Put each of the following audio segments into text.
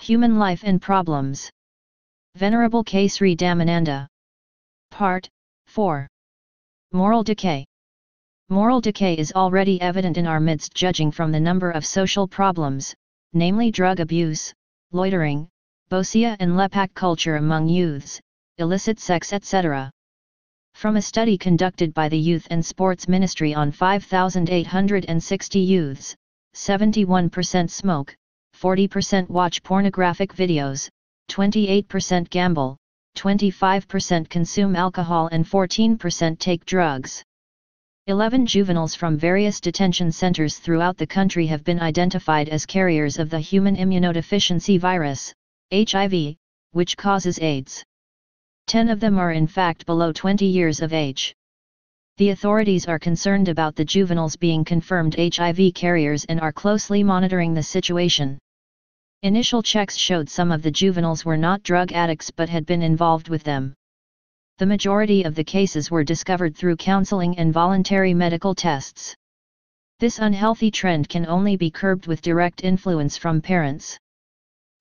Human Life and Problems. Venerable K. Sri Dhammananda. Part 4. Moral Decay. Moral decay is already evident in our midst, judging from the number of social problems, namely drug abuse, loitering, BOSHIA and LEPAK culture among youths, illicit sex, etc. From a study conducted by the Youth and Sports Ministry on 5,860 youths, 71% smoke, 40% watch pornographic videos, 28% gamble, 25% consume alcohol and 14% take drugs. 11 juveniles from various detention centers throughout the country have been identified as carriers of the human immunodeficiency virus, HIV, which causes AIDS. 10 of them are in fact below 20 years of age. The authorities are concerned about the juveniles being confirmed HIV carriers and are closely monitoring the situation. Initial checks showed some of the juveniles were not drug addicts but had been involved with them. The majority of the cases were discovered through counseling and voluntary medical tests. This unhealthy trend can only be curbed with direct influence from parents.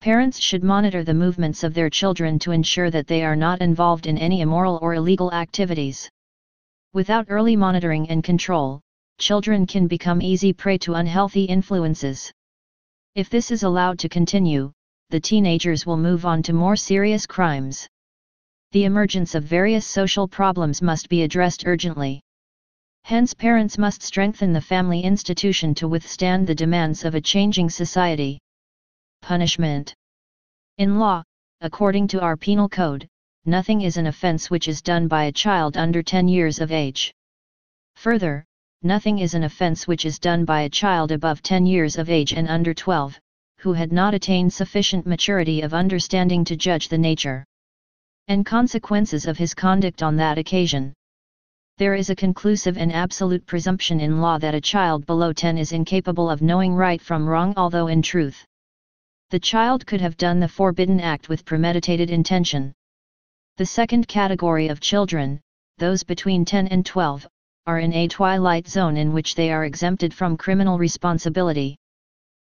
Parents should monitor the movements of their children to ensure that they are not involved in any immoral or illegal activities. Without early monitoring and control, children can become easy prey to unhealthy influences. If this is allowed to continue, the teenagers will move on to more serious crimes. The emergence of various social problems must be addressed urgently. Hence, parents must strengthen the family institution to withstand the demands of a changing society. Punishment. In law, according to our penal code, nothing is an offense which is done by a child under 10 years of age. Further, nothing is an offense which is done by a child above 10 years of age and under 12, who had not attained sufficient maturity of understanding to judge the nature and consequences of his conduct on that occasion. There is a conclusive and absolute presumption in law that a child below 10 is incapable of knowing right from wrong, although in truth, the child could have done the forbidden act with premeditated intention. The second category of children, those between 10 and 12, are in a twilight zone in which they are exempted from criminal responsibility.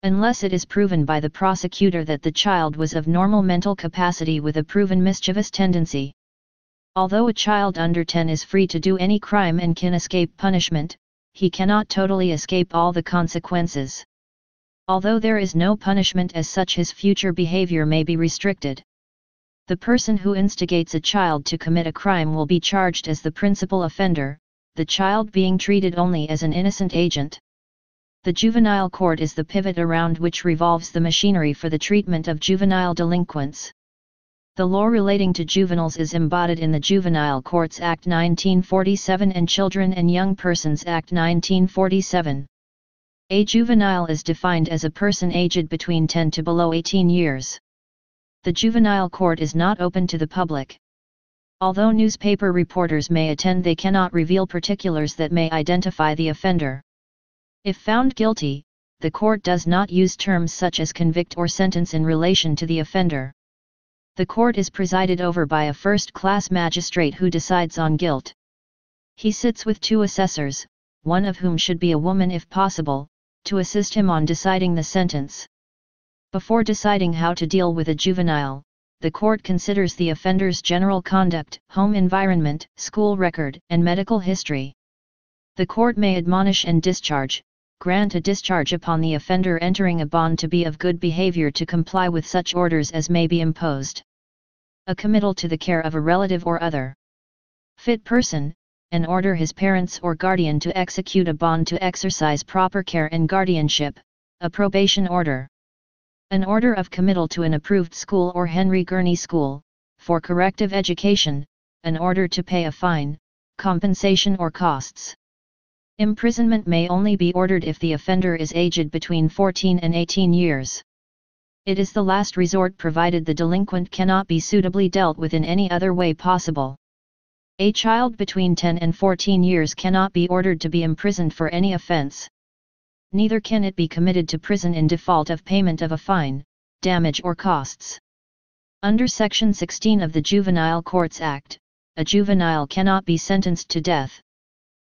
Unless it is proven by the prosecutor that the child was of normal mental capacity with a proven mischievous tendency. Although a child under 10 is free to do any crime and can escape punishment, he cannot totally escape all the consequences. Although there is no punishment as such, his future behavior may be restricted. The person who instigates a child to commit a crime will be charged as the principal offender, the child being treated only as an innocent agent. The juvenile court is the pivot around which revolves the machinery for the treatment of juvenile delinquents. The law relating to juveniles is embodied in the Juvenile Courts Act 1947 and Children and Young Persons Act 1947. A juvenile is defined as a person aged between 10 to below 18 years. The juvenile court is not open to the public. Although newspaper reporters may attend, they cannot reveal particulars that may identify the offender. If found guilty, the court does not use terms such as convict or sentence in relation to the offender. The court is presided over by a first-class magistrate who decides on guilt. He sits with 2 assessors, one of whom should be a woman if possible, to assist him on deciding the sentence. Before deciding how to deal with a juvenile, the court considers the offender's general conduct, home environment, school record, and medical history. The court may admonish and discharge, grant a discharge upon the offender entering a bond to be of good behavior to comply with such orders as may be imposed. A committal to the care of a relative or other fit person, and order his parents or guardian to execute a bond to exercise proper care and guardianship, a probation order. An order of committal to an approved school or Henry Gurney School, for corrective education, an order to pay a fine, compensation or costs. Imprisonment may only be ordered if the offender is aged between 14 and 18 years. It is the last resort provided the delinquent cannot be suitably dealt with in any other way possible. A child between 10 and 14 years cannot be ordered to be imprisoned for any offense. Neither can it be committed to prison in default of payment of a fine, damage or costs. Under Section 16 of the Juvenile Courts Act, a juvenile cannot be sentenced to death.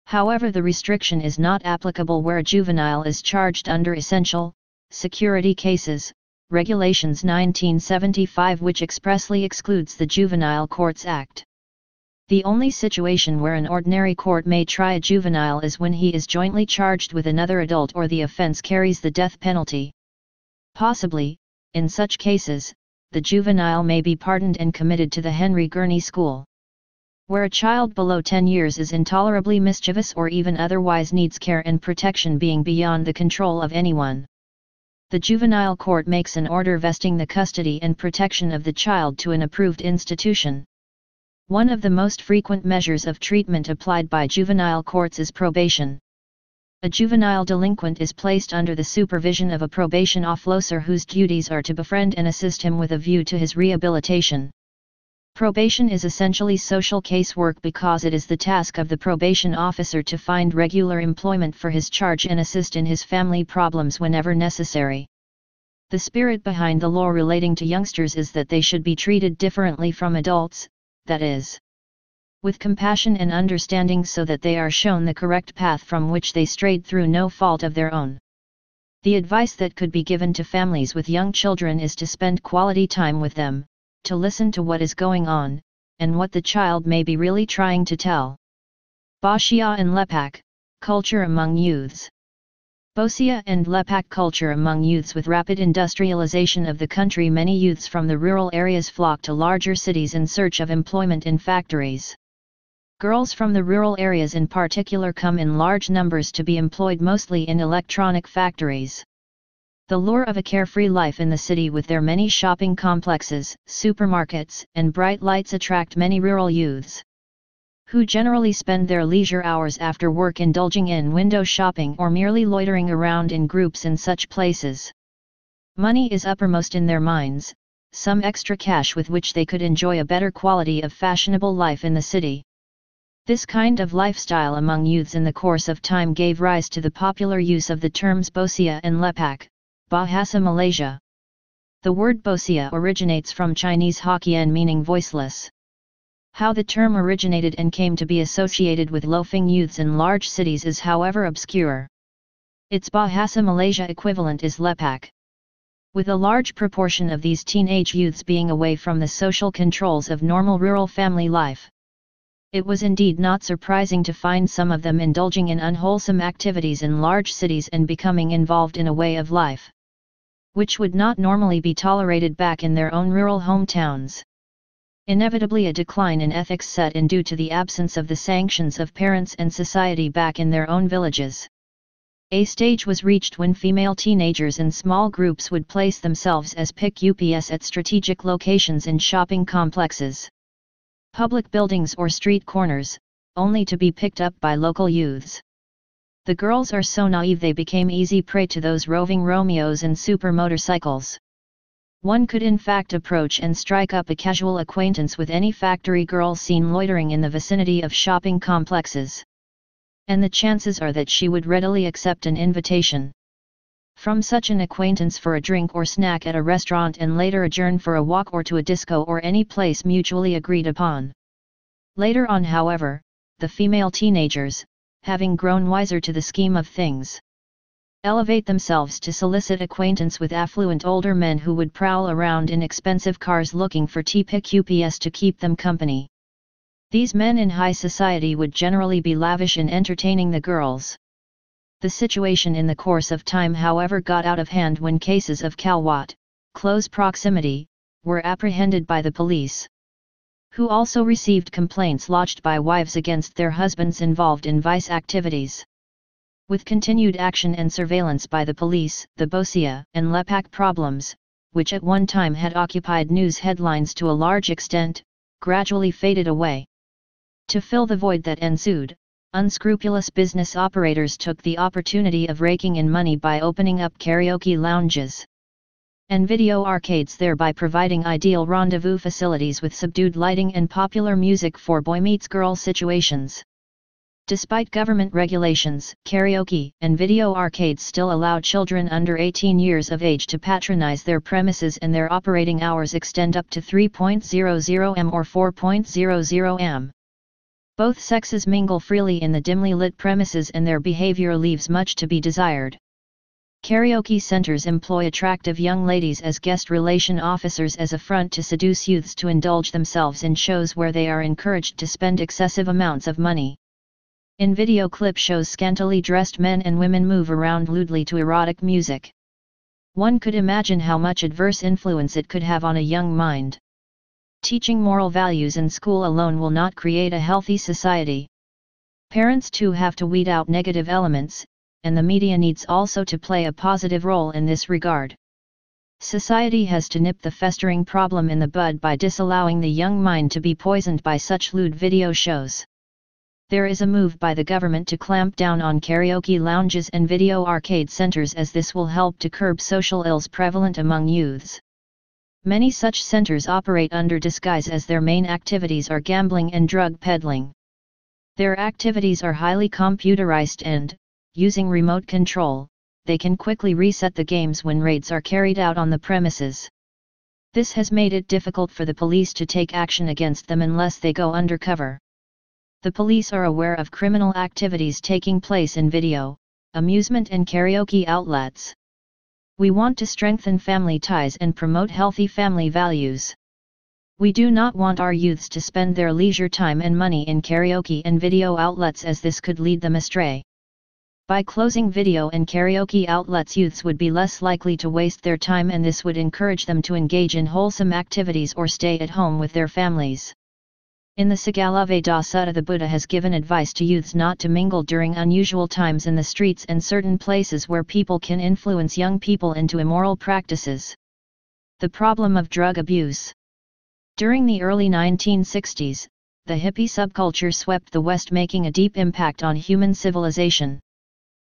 However, the restriction is not applicable where a juvenile is charged under essential security cases, Regulations 1975, which expressly excludes the Juvenile Courts Act. The only situation where an ordinary court may try a juvenile is when he is jointly charged with another adult or the offense carries the death penalty. Possibly, in such cases, the juvenile may be pardoned and committed to the Henry Gurney School. Where a child below 10 years is intolerably mischievous or even otherwise needs care and protection being beyond the control of anyone, the juvenile court makes an order vesting the custody and protection of the child to an approved institution. One of the most frequent measures of treatment applied by juvenile courts is probation. A juvenile delinquent is placed under the supervision of a probation officer whose duties are to befriend and assist him with a view to his rehabilitation. Probation is essentially social casework because it is the task of the probation officer to find regular employment for his charge and assist in his family problems whenever necessary. The spirit behind the law relating to youngsters is that they should be treated differently from adults, that is, with compassion and understanding so that they are shown the correct path from which they strayed through no fault of their own. The advice that could be given to families with young children is to spend quality time with them, to listen to what is going on, and what the child may be really trying to tell. BOSHIA and LEPAK, Culture among Youths. BOSHIA and LEPAK culture among youths. With rapid industrialization of the country, many youths from the rural areas flock to larger cities in search of employment in factories. Girls from the rural areas in particular come in large numbers to be employed mostly in electronic factories. The lure of a carefree life in the city with their many shopping complexes, supermarkets, and bright lights attract many rural youths, who generally spend their leisure hours after work indulging in window shopping or merely loitering around in groups in such places. Money is uppermost in their minds, some extra cash with which they could enjoy a better quality of fashionable life in the city. This kind of lifestyle among youths in the course of time gave rise to the popular use of the terms BOSHIA and LEPAK, Bahasa Malaysia. The word BOSHIA originates from Chinese Hokkien meaning voiceless. How the term originated and came to be associated with loafing youths in large cities is however obscure. Its Bahasa Malaysia equivalent is LEPAK. With a large proportion of these teenage youths being away from the social controls of normal rural family life, it was indeed not surprising to find some of them indulging in unwholesome activities in large cities and becoming involved in a way of life which would not normally be tolerated back in their own rural hometowns. Inevitably, a decline in ethics set in due to the absence of the sanctions of parents and society back in their own villages. A stage was reached when female teenagers in small groups would place themselves as pick-ups at strategic locations in shopping complexes, public buildings or street corners, only to be picked up by local youths. The girls are so naive they became easy prey to those roving Romeos and super motorcycles. One could in fact approach and strike up a casual acquaintance with any factory girl seen loitering in the vicinity of shopping complexes, and the chances are that she would readily accept an invitation from such an acquaintance for a drink or snack at a restaurant and later adjourn for a walk or to a disco or any place mutually agreed upon. Later on, however, the female teenagers, having grown wiser to the scheme of things, elevate themselves to solicit acquaintance with affluent older men who would prowl around in expensive cars looking for pick-ups to keep them company. These men in high society would generally be lavish in entertaining the girls. The situation in the course of time, however, got out of hand when cases of Kalwat, close proximity, were apprehended by the police, who also received complaints lodged by wives against their husbands involved in vice activities. With continued action and surveillance by the police, the BOSHIA and LEPAK problems, which at one time had occupied news headlines to a large extent, gradually faded away. To fill the void that ensued, unscrupulous business operators took the opportunity of raking in money by opening up karaoke lounges and video arcades, thereby providing ideal rendezvous facilities with subdued lighting and popular music for boy meets girl situations. Despite government regulations, karaoke and video arcades still allow children under 18 years of age to patronize their premises, and their operating hours extend up to 3.00 am or 4.00 am. Both sexes mingle freely in the dimly lit premises, and their behavior leaves much to be desired. Karaoke centers employ attractive young ladies as guest relation officers as a front to seduce youths to indulge themselves in shows where they are encouraged to spend excessive amounts of money. In video clip shows scantily dressed men and women move around lewdly to erotic music. One could imagine how much adverse influence it could have on a young mind. Teaching moral values in school alone will not create a healthy society. Parents too have to weed out negative elements, and the media needs also to play a positive role in this regard. Society has to nip the festering problem in the bud by disallowing the young mind to be poisoned by such lewd video shows. There is a move by the government to clamp down on karaoke lounges and video arcade centers, as this will help to curb social ills prevalent among youths. Many such centers operate under disguise, as their main activities are gambling and drug peddling. Their activities are highly computerized and, using remote control, they can quickly reset the games when raids are carried out on the premises. This has made it difficult for the police to take action against them unless they go undercover. The police are aware of criminal activities taking place in video, amusement and karaoke outlets. We want to strengthen family ties and promote healthy family values. We do not want our youths to spend their leisure time and money in karaoke and video outlets, as this could lead them astray. By closing video and karaoke outlets, youths would be less likely to waste their time, and this would encourage them to engage in wholesome activities or stay at home with their families. In the Sigaloveda Sutta, the Buddha has given advice to youths not to mingle during unusual times in the streets and certain places where people can influence young people into immoral practices. The problem of drug abuse. During the early 1960s, the hippie subculture swept the West, making a deep impact on human civilization.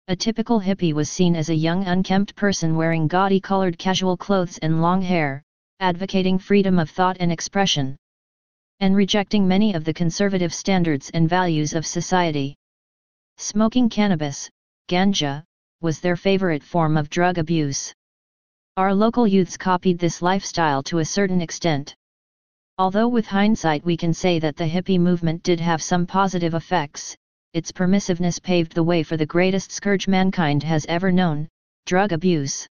A typical hippie was seen as a young unkempt person wearing gaudy colored casual clothes and long hair, advocating freedom of thought and expression, and rejecting many of the conservative standards and values of society. Smoking cannabis, ganja, was their favorite form of drug abuse. Our local youths copied this lifestyle to a certain extent. Although with hindsight we can say that the hippie movement did have some positive effects, its permissiveness paved the way for the greatest scourge mankind has ever known, drug abuse.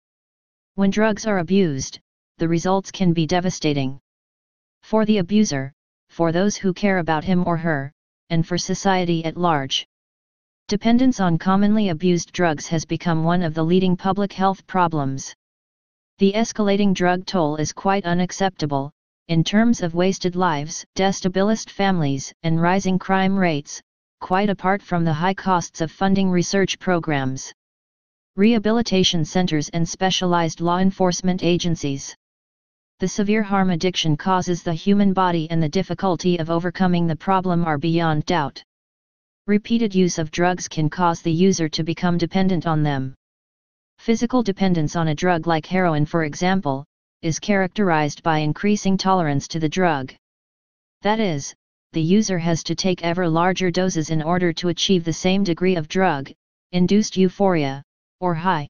When drugs are abused, the results can be devastating. For the abuser, for those who care about him or her, and for society at large. Dependence on commonly abused drugs has become one of the leading public health problems. The escalating drug toll is quite unacceptable, in terms of wasted lives, destabilized families, and rising crime rates, quite apart from the high costs of funding research programs, rehabilitation centers and specialized law enforcement agencies. The severe harm addiction causes the human body and the difficulty of overcoming the problem are beyond doubt. Repeated use of drugs can cause the user to become dependent on them. Physical dependence on a drug like heroin, for example, is characterized by increasing tolerance to the drug. That is, the user has to take ever larger doses in order to achieve the same degree of drug-induced euphoria, or high.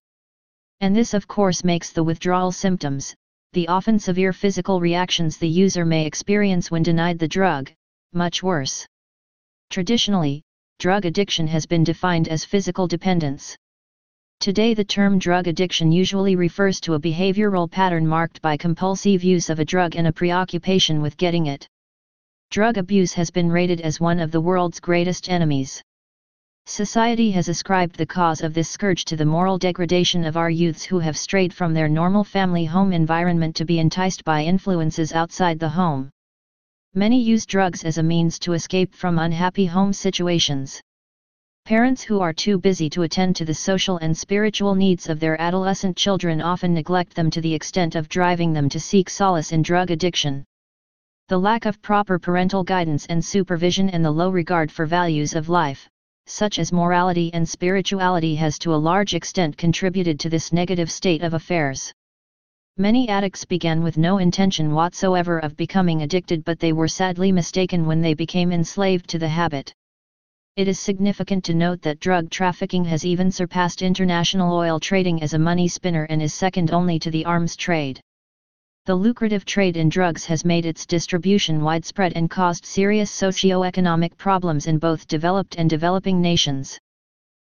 And this of course makes the withdrawal symptoms, the often severe physical reactions the user may experience when denied the drug, much worse. Traditionally, drug addiction has been defined as physical dependence. Today the term drug addiction usually refers to a behavioral pattern marked by compulsive use of a drug and a preoccupation with getting it. Drug abuse has been rated as one of the world's greatest enemies. Society has ascribed the cause of this scourge to the moral degradation of our youths who have strayed from their normal family home environment to be enticed by influences outside the home. Many use drugs as a means to escape from unhappy home situations. Parents who are too busy to attend to the social and spiritual needs of their adolescent children often neglect them to the extent of driving them to seek solace in drug addiction. The lack of proper parental guidance and supervision and the low regard for values of life, such as morality and spirituality, has to a large extent contributed to this negative state of affairs. Many addicts began with no intention whatsoever of becoming addicted, but they were sadly mistaken when they became enslaved to the habit. It is significant to note that drug trafficking has even surpassed international oil trading as a money spinner and is second only to the arms trade. The lucrative trade in drugs has made its distribution widespread and caused serious socio-economic problems in both developed and developing nations.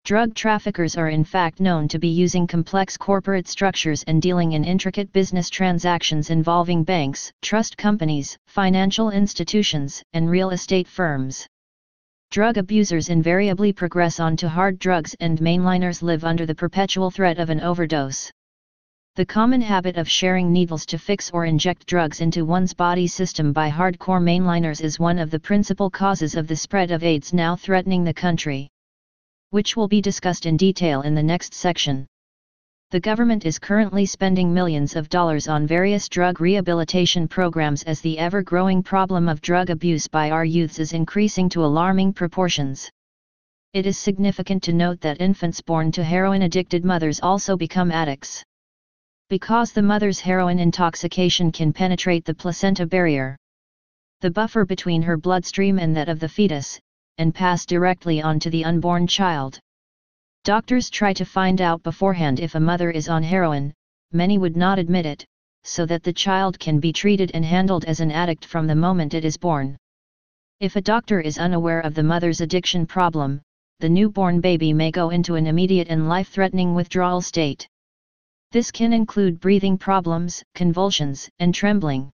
Drug traffickers are in fact known to be using complex corporate structures and dealing in intricate business transactions involving banks, trust companies, financial institutions, and real estate firms. Drug abusers invariably progress on to hard drugs, and mainliners live under the perpetual threat of an overdose. The common habit of sharing needles to fix or inject drugs into one's body system by hardcore mainliners is one of the principal causes of the spread of AIDS now threatening the country, which will be discussed in detail in the next section. The government is currently spending millions of dollars on various drug rehabilitation programs as the ever-growing problem of drug abuse by our youths is increasing to alarming proportions. It is significant to note that infants born to heroin-addicted mothers also become addicts. Because the mother's heroin intoxication can penetrate the placenta barrier, the buffer between her bloodstream and that of the fetus, and pass directly on to the unborn child. Doctors try to find out beforehand if a mother is on heroin, many would not admit it, so that the child can be treated and handled as an addict from the moment it is born. If a doctor is unaware of the mother's addiction problem, the newborn baby may go into an immediate and life-threatening withdrawal state. This can include breathing problems, convulsions, and trembling.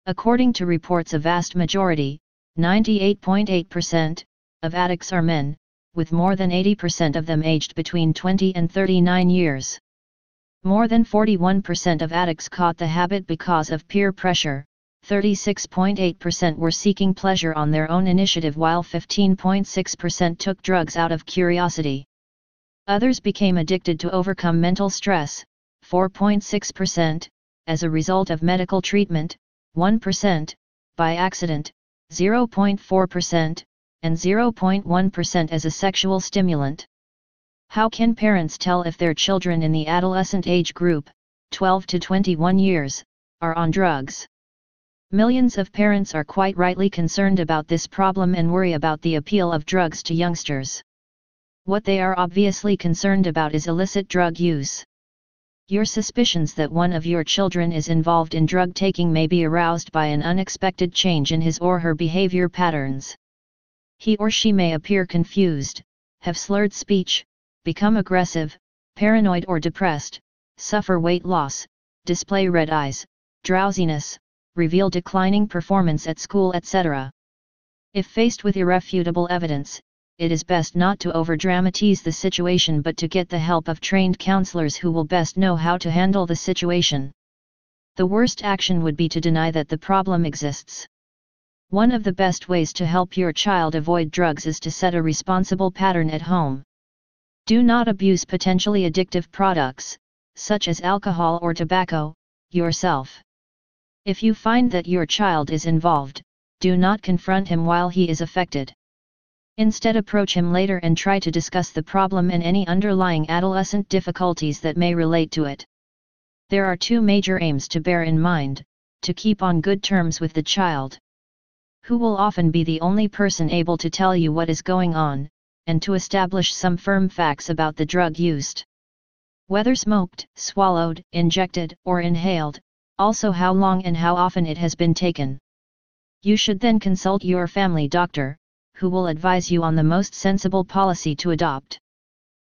According to reports, a vast majority, 98.8%, of addicts are men, with more than 80% of them aged between 20 and 39 years. More than 41% of addicts caught the habit because of peer pressure, 36.8% were seeking pleasure on their own initiative, while 15.6% took drugs out of curiosity. Others became addicted to overcome mental stress, 4.6%, as a result of medical treatment, 1%, by accident, 0.4%, and 0.1% as a sexual stimulant. How can parents tell if their children in the adolescent age group, 12 to 21 years, are on drugs? Millions of parents are quite rightly concerned about this problem and worry about the appeal of drugs to youngsters. What they are obviously concerned about is illicit drug use. Your suspicions that one of your children is involved in drug taking may be aroused by an unexpected change in his or her behavior patterns. He or she may appear confused, have slurred speech, become aggressive, paranoid or depressed, suffer weight loss, display red eyes, drowsiness, reveal declining performance at school, etc. If faced with irrefutable evidence, it is best not to overdramatize the situation but to get the help of trained counselors who will best know how to handle the situation. The worst action would be to deny that the problem exists. One of the best ways to help your child avoid drugs is to set a responsible pattern at home. Do not abuse potentially addictive products, such as alcohol or tobacco, yourself. If you find that your child is involved, do not confront him while he is affected. Instead, approach him later and try to discuss the problem and any underlying adolescent difficulties that may relate to it. There are two major aims to bear in mind: to keep on good terms with the child, who will often be the only person able to tell you what is going on, and to establish some firm facts about the drug used. Whether smoked, swallowed, injected, or inhaled, also how long and how often it has been taken. You should then consult your family doctor, who will advise you on the most sensible policy to adopt.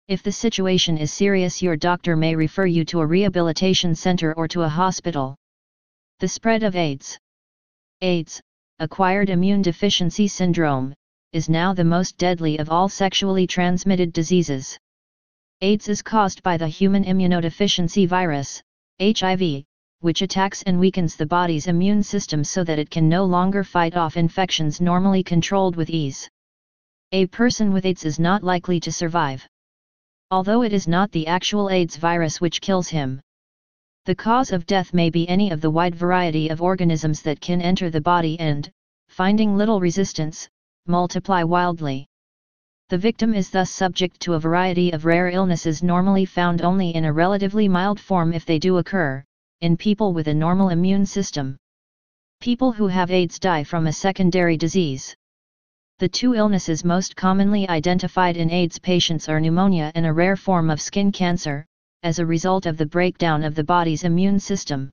If the situation is serious, your doctor may refer you to a rehabilitation center or to a hospital. The spread of AIDS. AIDS, acquired immune deficiency syndrome, is now the most deadly of all sexually transmitted diseases. AIDS is caused by the human immunodeficiency virus, HIV, which attacks and weakens the body's immune system so that it can no longer fight off infections normally controlled with ease. A person with AIDS is not likely to survive, although it is not the actual AIDS virus which kills him. The cause of death may be any of the wide variety of organisms that can enter the body and, finding little resistance, multiply wildly. The victim is thus subject to a variety of rare illnesses normally found only in a relatively mild form, if they do occur, in people with a normal immune system. People who have AIDS die from a secondary disease. The two illnesses most commonly identified in AIDS patients are pneumonia and a rare form of skin cancer, as a result of the breakdown of the body's immune system.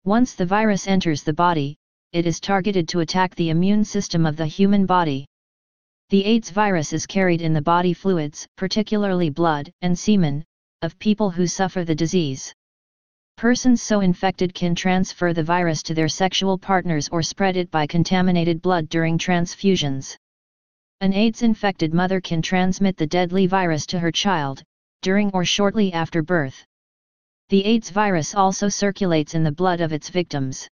Once the virus enters the body, it is targeted to attack the immune system of the human body. The AIDS virus is carried in the body fluids, particularly blood and semen, of people who suffer the disease. Persons so infected can transfer the virus to their sexual partners or spread it by contaminated blood during transfusions. An AIDS-infected mother can transmit the deadly virus to her child, during or shortly after birth. The AIDS virus also circulates in the blood of its victims.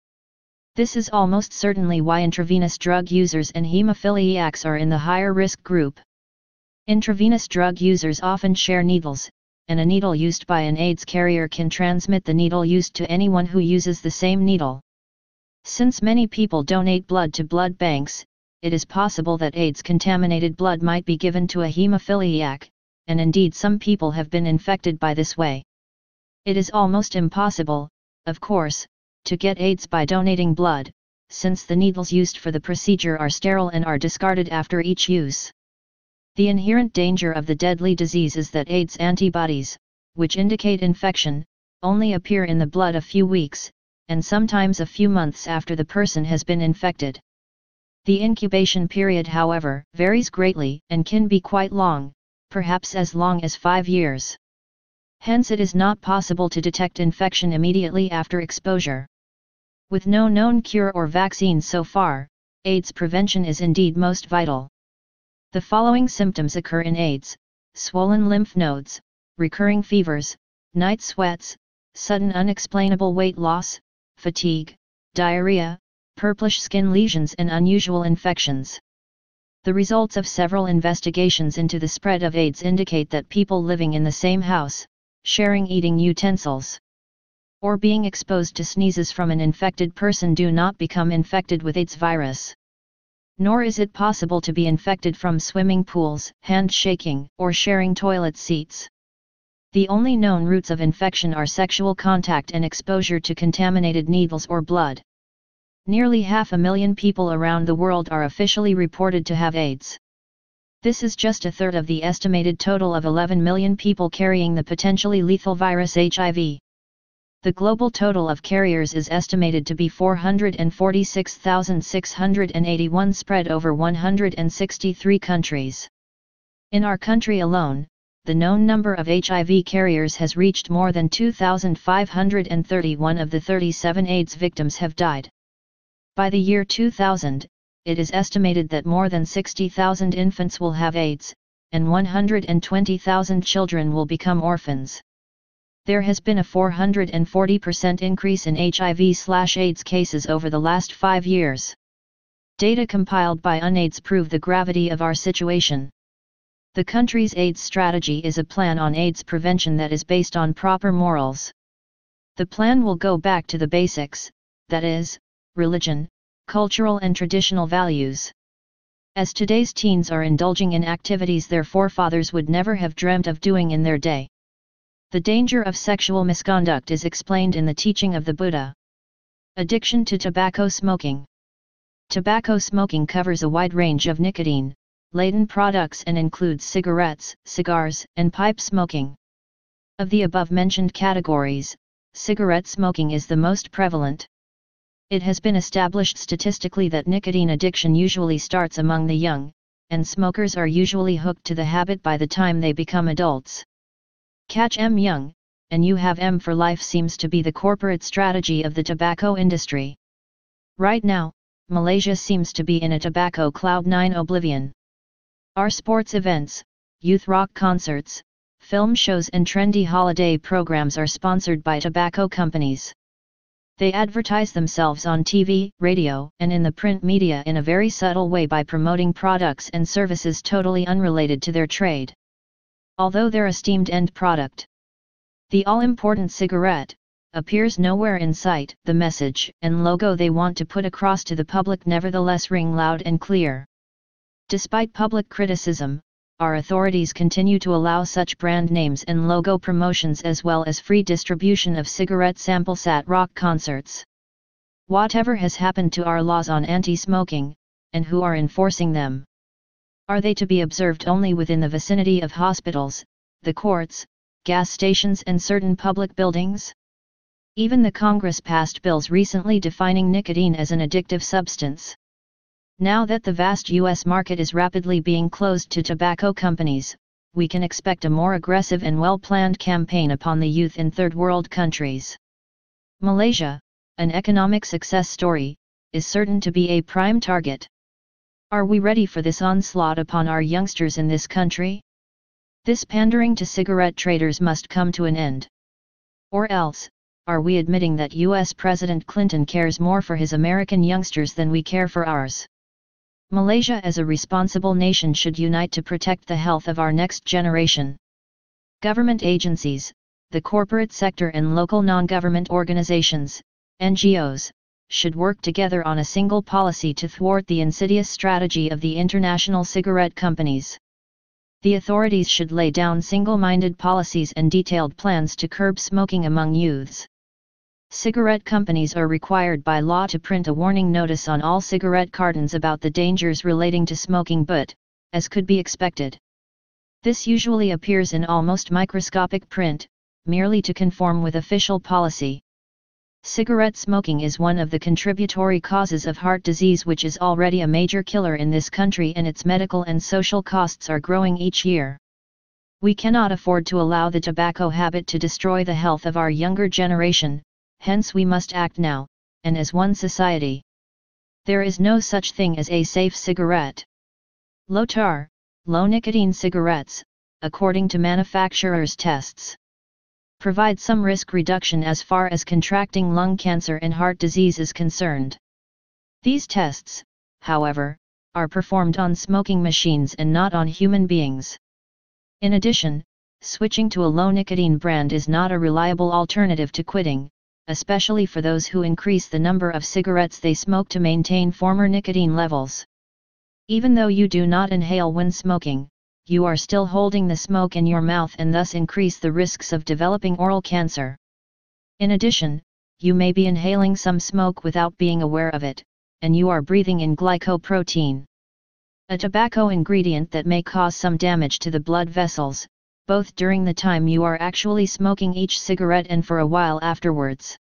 This is almost certainly why intravenous drug users and hemophiliacs are in the higher risk group. Intravenous drug users often share needles, and a needle used by an AIDS carrier can transmit the needle used to anyone who uses the same needle. Since many people donate blood to blood banks, it is possible that AIDS-contaminated blood might be given to a hemophiliac, and indeed some people have been infected by this way. It is almost impossible, of course, to get AIDS by donating blood, since the needles used for the procedure are sterile and are discarded after each use. The inherent danger of the deadly disease is that AIDS antibodies, which indicate infection, only appear in the blood a few weeks, and sometimes a few months after the person has been infected. The incubation period, however, varies greatly and can be quite long, perhaps as long as 5 years. Hence it is not possible to detect infection immediately after exposure. With no known cure or vaccine so far, AIDS prevention is indeed most vital. The following symptoms occur in AIDS: swollen lymph nodes, recurring fevers, night sweats, sudden unexplainable weight loss, fatigue, diarrhea, purplish skin lesions and unusual infections. The results of several investigations into the spread of AIDS indicate that people living in the same house, sharing eating utensils, or being exposed to sneezes from an infected person do not become infected with AIDS virus. Nor is it possible to be infected from swimming pools, handshaking, or sharing toilet seats. The only known routes of infection are sexual contact and exposure to contaminated needles or blood. Nearly 500,000 people around the world are officially reported to have AIDS. This is just a third of the estimated total of 11 million people carrying the potentially lethal virus HIV. The global total of carriers is estimated to be 446,681 spread over 163 countries. In our country alone, the known number of HIV carriers has reached more than 2,531 of the 37 AIDS victims have died. By the year 2000, it is estimated that more than 60,000 infants will have AIDS, and 120,000 children will become orphans. There has been a 440% increase in HIV/AIDS cases over the last 5 years. Data compiled by UNAIDS prove the gravity of our situation. The country's AIDS strategy is a plan on AIDS prevention that is based on proper morals. The plan will go back to the basics, that is, religion, cultural and traditional values. As today's teens are indulging in activities their forefathers would never have dreamt of doing in their day. The danger of sexual misconduct is explained in the teaching of the Buddha. Addiction to tobacco smoking. Tobacco smoking covers a wide range of nicotine-laden products and includes cigarettes, cigars, and pipe smoking. Of the above-mentioned categories, cigarette smoking is the most prevalent. It has been established statistically that nicotine addiction usually starts among the young, and smokers are usually hooked to the habit by the time they become adults. Catch 'em young, and you have 'em for life seems to be the corporate strategy of the tobacco industry. Right now, Malaysia seems to be in a tobacco cloud-9 oblivion. Our sports events, youth rock concerts, film shows and trendy holiday programs are sponsored by tobacco companies. They advertise themselves on TV, radio, and in the print media in a very subtle way by promoting products and services totally unrelated to their trade. Although their esteemed end product, the all-important cigarette, appears nowhere in sight, the message and logo they want to put across to the public nevertheless ring loud and clear. Despite public criticism, our authorities continue to allow such brand names and logo promotions as well as free distribution of cigarette samples at rock concerts. Whatever has happened to our laws on anti-smoking, and who are enforcing them? Are they to be observed only within the vicinity of hospitals, the courts, gas stations and certain public buildings? Even the Congress passed bills recently defining nicotine as an addictive substance. Now that the vast U.S. market is rapidly being closed to tobacco companies, we can expect a more aggressive and well-planned campaign upon the youth in third world countries. Malaysia, an economic success story, is certain to be a prime target. Are we ready for this onslaught upon our youngsters in this country? This pandering to cigarette traders must come to an end. Or else, are we admitting that U.S. President Clinton cares more for his American youngsters than we care for ours? Malaysia as a responsible nation should unite to protect the health of our next generation. Government agencies, the corporate sector and local non-government organizations, NGOs, should work together on a single policy to thwart the insidious strategy of the international cigarette companies. The authorities should lay down single-minded policies and detailed plans to curb smoking among youths. Cigarette companies are required by law to print a warning notice on all cigarette cartons about the dangers relating to smoking but, as could be expected, this usually appears in almost microscopic print, merely to conform with official policy. Cigarette smoking is one of the contributory causes of heart disease, which is already a major killer in this country, and its medical and social costs are growing each year. We cannot afford to allow the tobacco habit to destroy the health of our younger generation, hence we must act now, and as one society. There is no such thing as a safe cigarette. Low tar, low nicotine cigarettes, according to manufacturers' tests, provide some risk reduction as far as contracting lung cancer and heart disease is concerned. These tests, however, are performed on smoking machines and not on human beings. In addition, switching to a low nicotine brand is not a reliable alternative to quitting, especially for those who increase the number of cigarettes they smoke to maintain former nicotine levels. Even though you do not inhale when smoking, you are still holding the smoke in your mouth and thus increase the risks of developing oral cancer. In addition, you may be inhaling some smoke without being aware of it, and you are breathing in glycoprotein, a tobacco ingredient that may cause some damage to the blood vessels, both during the time you are actually smoking each cigarette and for a while afterwards.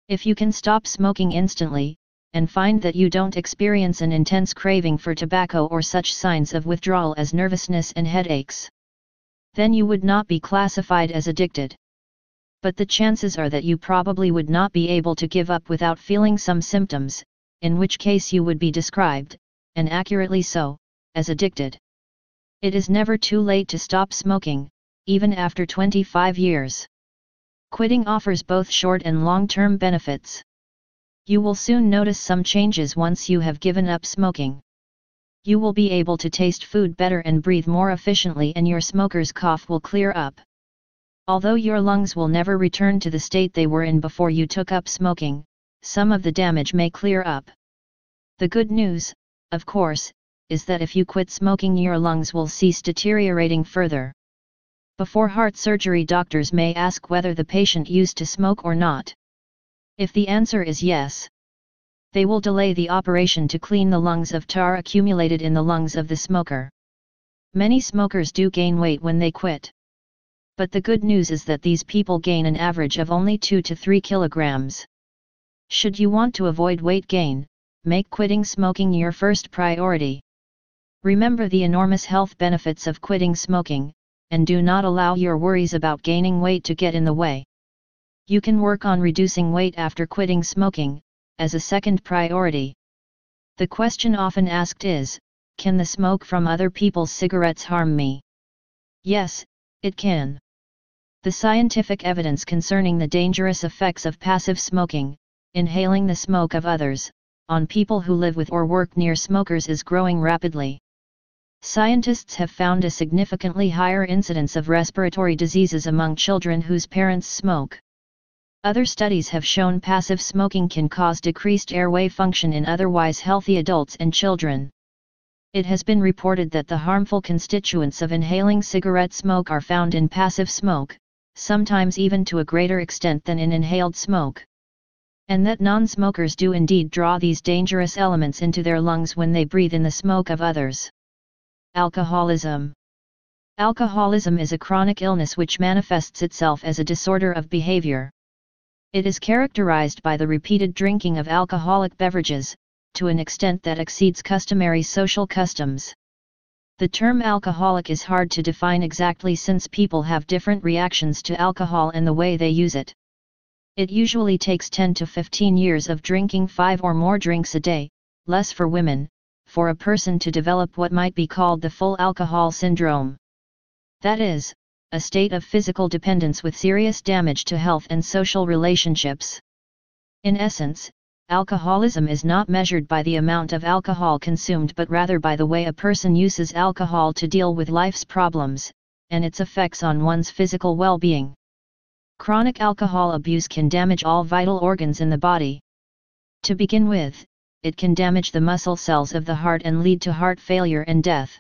If you can stop smoking instantly, and find that you don't experience an intense craving for tobacco or such signs of withdrawal as nervousness and headaches, then you would not be classified as addicted. But the chances are that you probably would not be able to give up without feeling some symptoms, in which case you would be described, and accurately so, as addicted. It is never too late to stop smoking, even after 25 years. Quitting offers both short and long-term benefits. You will soon notice some changes once you have given up smoking. You will be able to taste food better and breathe more efficiently, and your smoker's cough will clear up. Although your lungs will never return to the state they were in before you took up smoking, some of the damage may clear up. The good news, of course, is that if you quit smoking, your lungs will cease deteriorating further. Before heart surgery, doctors may ask whether the patient used to smoke or not. If the answer is yes, they will delay the operation to clean the lungs of tar accumulated in the lungs of the smoker. Many smokers do gain weight when they quit. But the good news is that these people gain an average of only 2 to 3 kilograms. Should you want to avoid weight gain, make quitting smoking your first priority. Remember the enormous health benefits of quitting smoking, and do not allow your worries about gaining weight to get in the way. You can work on reducing weight after quitting smoking, as a second priority. The question often asked is, can the smoke from other people's cigarettes harm me? Yes, it can. The scientific evidence concerning the dangerous effects of passive smoking, inhaling the smoke of others, on people who live with or work near smokers is growing rapidly. Scientists have found a significantly higher incidence of respiratory diseases among children whose parents smoke. Other studies have shown passive smoking can cause decreased airway function in otherwise healthy adults and children. It has been reported that the harmful constituents of inhaling cigarette smoke are found in passive smoke, sometimes even to a greater extent than in inhaled smoke. And that non-smokers do indeed draw these dangerous elements into their lungs when they breathe in the smoke of others. Alcoholism. Alcoholism is a chronic illness which manifests itself as a disorder of behavior. It is characterized by the repeated drinking of alcoholic beverages, to an extent that exceeds customary social customs. The term alcoholic is hard to define exactly since people have different reactions to alcohol and the way they use it. It usually takes 10 to 15 years of drinking 5 or more drinks a day, less for women, for a person to develop what might be called the full alcohol syndrome. That is, a state of physical dependence with serious damage to health and social relationships. In essence, alcoholism is not measured by the amount of alcohol consumed but rather by the way a person uses alcohol to deal with life's problems, and its effects on one's physical well-being. Chronic alcohol abuse can damage all vital organs in the body. To begin with, it can damage the muscle cells of the heart and lead to heart failure and death.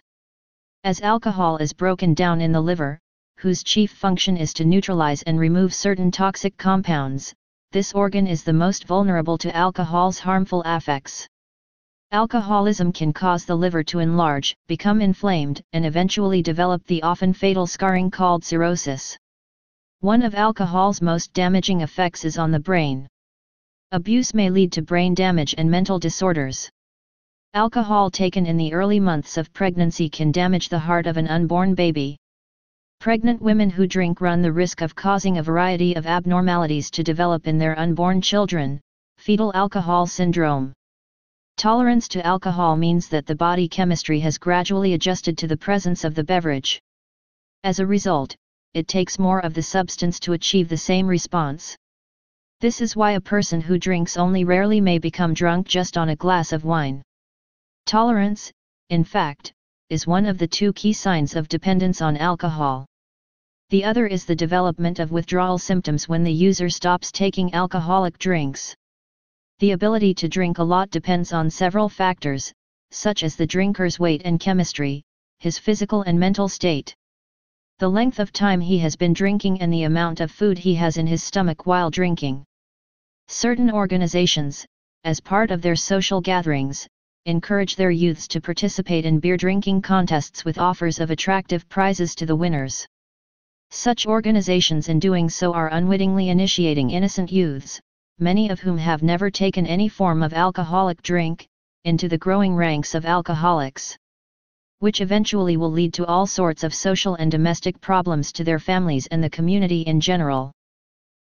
As alcohol is broken down in the liver, whose chief function is to neutralize and remove certain toxic compounds, this organ is the most vulnerable to alcohol's harmful effects. Alcoholism can cause the liver to enlarge, become inflamed, and eventually develop the often fatal scarring called cirrhosis. One of alcohol's most damaging effects is on the brain. Abuse may lead to brain damage and mental disorders. Alcohol taken in the early months of pregnancy can damage the heart of an unborn baby. Pregnant women who drink run the risk of causing a variety of abnormalities to develop in their unborn children, fetal alcohol syndrome. Tolerance to alcohol means that the body chemistry has gradually adjusted to the presence of the beverage. As a result, it takes more of the substance to achieve the same response. This is why a person who drinks only rarely may become drunk just on a glass of wine. Tolerance, in fact, is one of the 2 key signs of dependence on alcohol. The other is the development of withdrawal symptoms when the user stops taking alcoholic drinks. The ability to drink a lot depends on several factors, such as the drinker's weight and chemistry, his physical and mental state, the length of time he has been drinking, and the amount of food he has in his stomach while drinking. Certain organizations, as part of their social gatherings, encourage their youths to participate in beer drinking contests with offers of attractive prizes to the winners. Such organizations in doing so are unwittingly initiating innocent youths, many of whom have never taken any form of alcoholic drink, into the growing ranks of alcoholics, which eventually will lead to all sorts of social and domestic problems to their families and the community in general.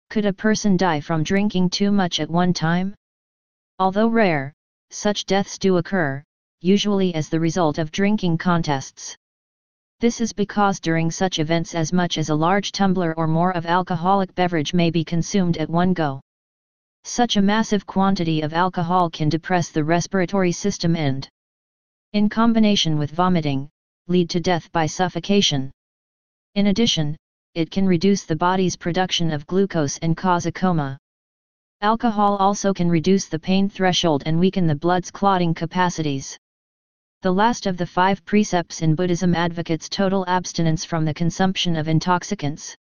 Could a person die from drinking too much at one time? Although rare, such deaths do occur, usually as the result of drinking contests. This is because during such events as much as a large tumbler or more of alcoholic beverage may be consumed at one go. Such a massive quantity of alcohol can depress the respiratory system and, in combination with vomiting, lead to death by suffocation. In addition, it can reduce the body's production of glucose and cause a coma. Alcohol also can reduce the pain threshold and weaken the blood's clotting capacities. The last of the 5 precepts in Buddhism advocates total abstinence from the consumption of intoxicants.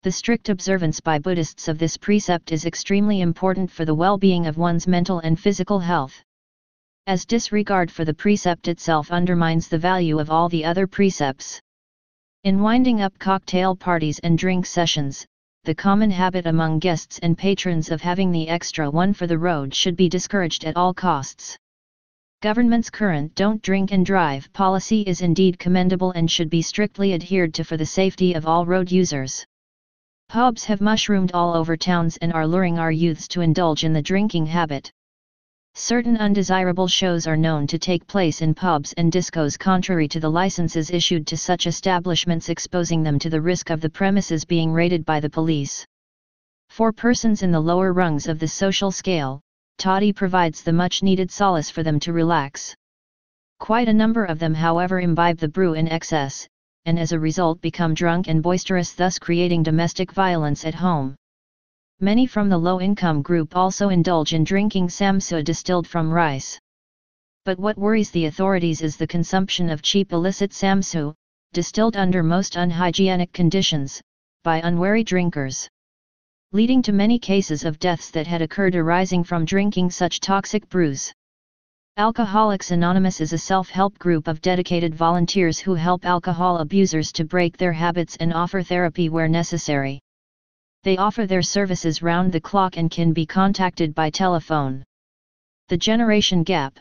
The strict observance by Buddhists of this precept is extremely important for the well-being of one's mental and physical health, as disregard for the precept itself undermines the value of all the other precepts. In winding up cocktail parties and drink sessions, the common habit among guests and patrons of having the extra one for the road should be discouraged at all costs. Government's current don't drink and drive policy is indeed commendable and should be strictly adhered to for the safety of all road users. Pubs have mushroomed all over towns and are luring our youths to indulge in the drinking habit. Certain undesirable shows are known to take place in pubs and discos contrary to the licenses issued to such establishments, exposing them to the risk of the premises being raided by the police. For persons in the lower rungs of the social scale, toddy provides the much-needed solace for them to relax. Quite a number of them, however, imbibe the brew in excess, and as a result become drunk and boisterous, thus creating domestic violence at home. Many from the low-income group also indulge in drinking samsa distilled from rice. But what worries the authorities is the consumption of cheap illicit samsu, distilled under most unhygienic conditions, by unwary drinkers, leading to many cases of deaths that had occurred arising from drinking such toxic brews. Alcoholics Anonymous is a self-help group of dedicated volunteers who help alcohol abusers to break their habits and offer therapy where necessary. They offer their services round the clock and can be contacted by telephone. The generation gap.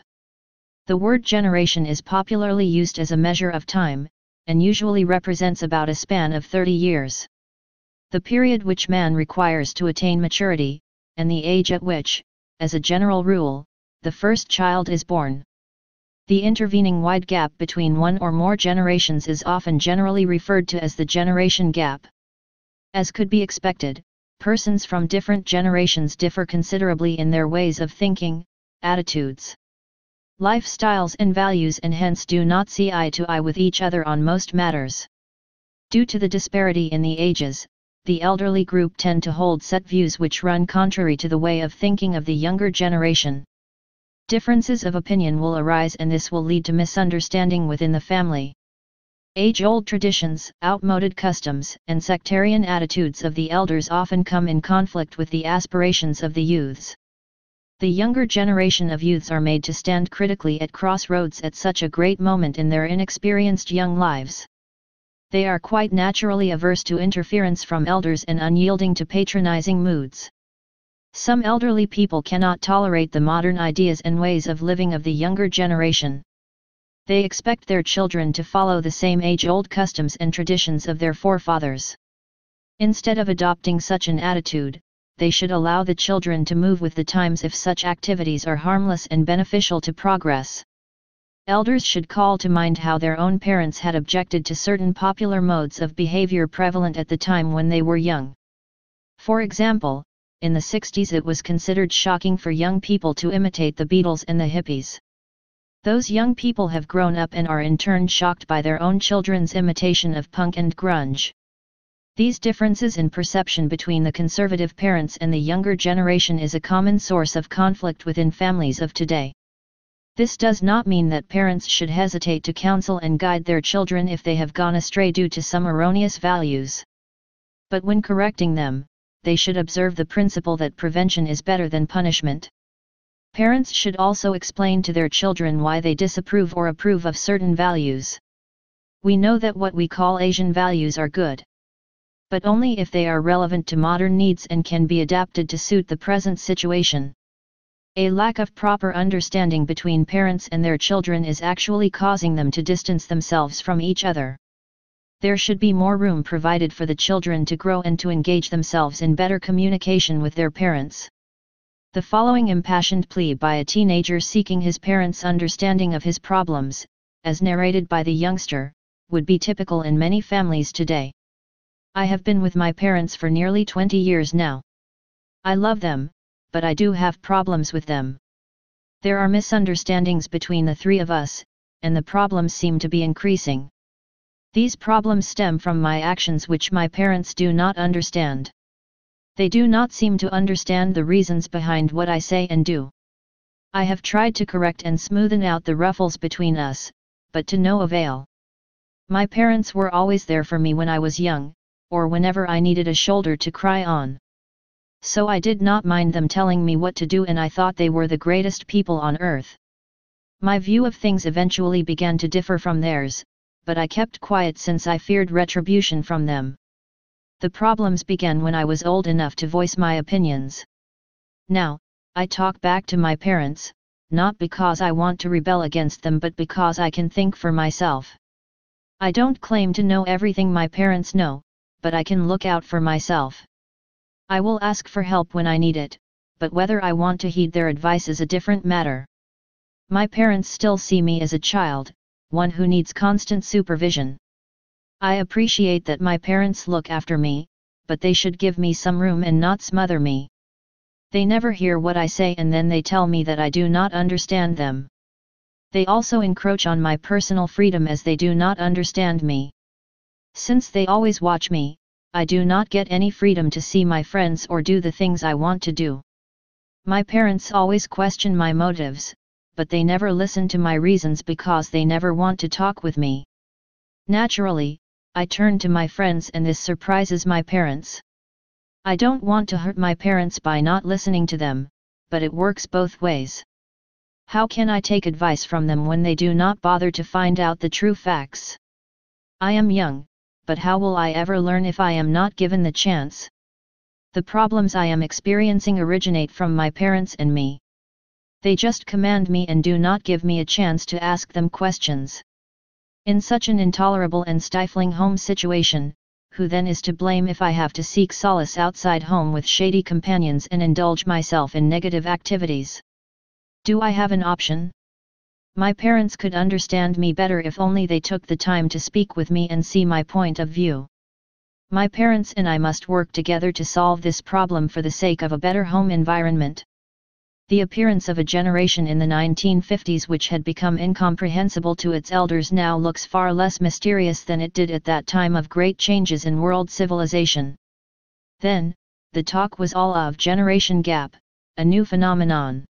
The word generation is popularly used as a measure of time, and usually represents about a span of 30 years. The period which man requires to attain maturity, and the age at which, as a general rule, the first child is born. The intervening wide gap between one or more generations is often generally referred to as the generation gap. As could be expected, persons from different generations differ considerably in their ways of thinking, attitudes, lifestyles and values, and hence do not see eye to eye with each other on most matters. Due to the disparity in the ages, the elderly group tend to hold set views which run contrary to the way of thinking of the younger generation. Differences of opinion will arise, and this will lead to misunderstanding within the family. Age-old traditions, outmoded customs, and sectarian attitudes of the elders often come in conflict with the aspirations of the youths. The younger generation of youths are made to stand critically at crossroads at such a great moment in their inexperienced young lives. They are quite naturally averse to interference from elders and unyielding to patronizing moods. Some elderly people cannot tolerate the modern ideas and ways of living of the younger generation. They expect their children to follow the same age-old customs and traditions of their forefathers. Instead of adopting such an attitude, they should allow the children to move with the times if such activities are harmless and beneficial to progress. Elders should call to mind how their own parents had objected to certain popular modes of behavior prevalent at the time when they were young. For example, in the 60s it was considered shocking for young people to imitate the Beatles and the hippies. Those young people have grown up and are in turn shocked by their own children's imitation of punk and grunge. These differences in perception between the conservative parents and the younger generation is a common source of conflict within families of today. This does not mean that parents should hesitate to counsel and guide their children if they have gone astray due to some erroneous values. But when correcting them, they should observe the principle that prevention is better than punishment. Parents should also explain to their children why they disapprove or approve of certain values. We know that what we call Asian values are good, but only if they are relevant to modern needs and can be adapted to suit the present situation. A lack of proper understanding between parents and their children is actually causing them to distance themselves from each other. There should be more room provided for the children to grow and to engage themselves in better communication with their parents. The following impassioned plea by a teenager seeking his parents' understanding of his problems, as narrated by the youngster, would be typical in many families today. I have been with my parents for nearly 20 years now. I love them, but I do have problems with them. There are misunderstandings between the three of us, and the problems seem to be increasing. These problems stem from my actions which my parents do not understand. They do not seem to understand the reasons behind what I say and do. I have tried to correct and smoothen out the ruffles between us, but to no avail. My parents were always there for me when I was young, or whenever I needed a shoulder to cry on. So I did not mind them telling me what to do, and I thought they were the greatest people on earth. My view of things eventually began to differ from theirs, but I kept quiet since I feared retribution from them. The problems began when I was old enough to voice my opinions. Now, I talk back to my parents, not because I want to rebel against them but because I can think for myself. I don't claim to know everything my parents know, but I can look out for myself. I will ask for help when I need it, but whether I want to heed their advice is a different matter. My parents still see me as a child, one who needs constant supervision. I appreciate that my parents look after me, but they should give me some room and not smother me. They never hear what I say and then they tell me that I do not understand them. They also encroach on my personal freedom as they do not understand me. Since they always watch me, I do not get any freedom to see my friends or do the things I want to do. My parents always question my motives, but they never listen to my reasons because they never want to talk with me. Naturally, I turn to my friends and this surprises my parents. I don't want to hurt my parents by not listening to them, but it works both ways. How can I take advice from them when they do not bother to find out the true facts? I am young, but how will I ever learn if I am not given the chance? The problems I am experiencing originate from my parents and me. They just command me and do not give me a chance to ask them questions. In such an intolerable and stifling home situation, who then is to blame if I have to seek solace outside home with shady companions and indulge myself in negative activities? Do I have an option? My parents could understand me better if only they took the time to speak with me and see my point of view. My parents and I must work together to solve this problem for the sake of a better home environment. The appearance of a generation in the 1950s which had become incomprehensible to its elders now looks far less mysterious than it did at that time of great changes in world civilization. Then, the talk was all of generation gap, a new phenomenon.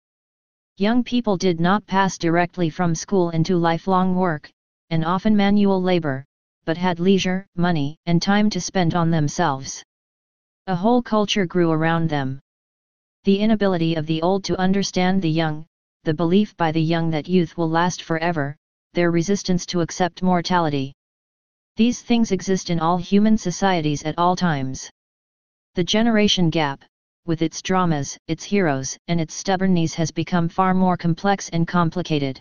Young people did not pass directly from school into lifelong work, and often manual labor, but had leisure, money, and time to spend on themselves. A whole culture grew around them. The inability of the old to understand the young, the belief by the young that youth will last forever, their resistance to accept mortality. These things exist in all human societies at all times. The generation gap, with its dramas, its heroes, and its stubbornness has become far more complex and complicated.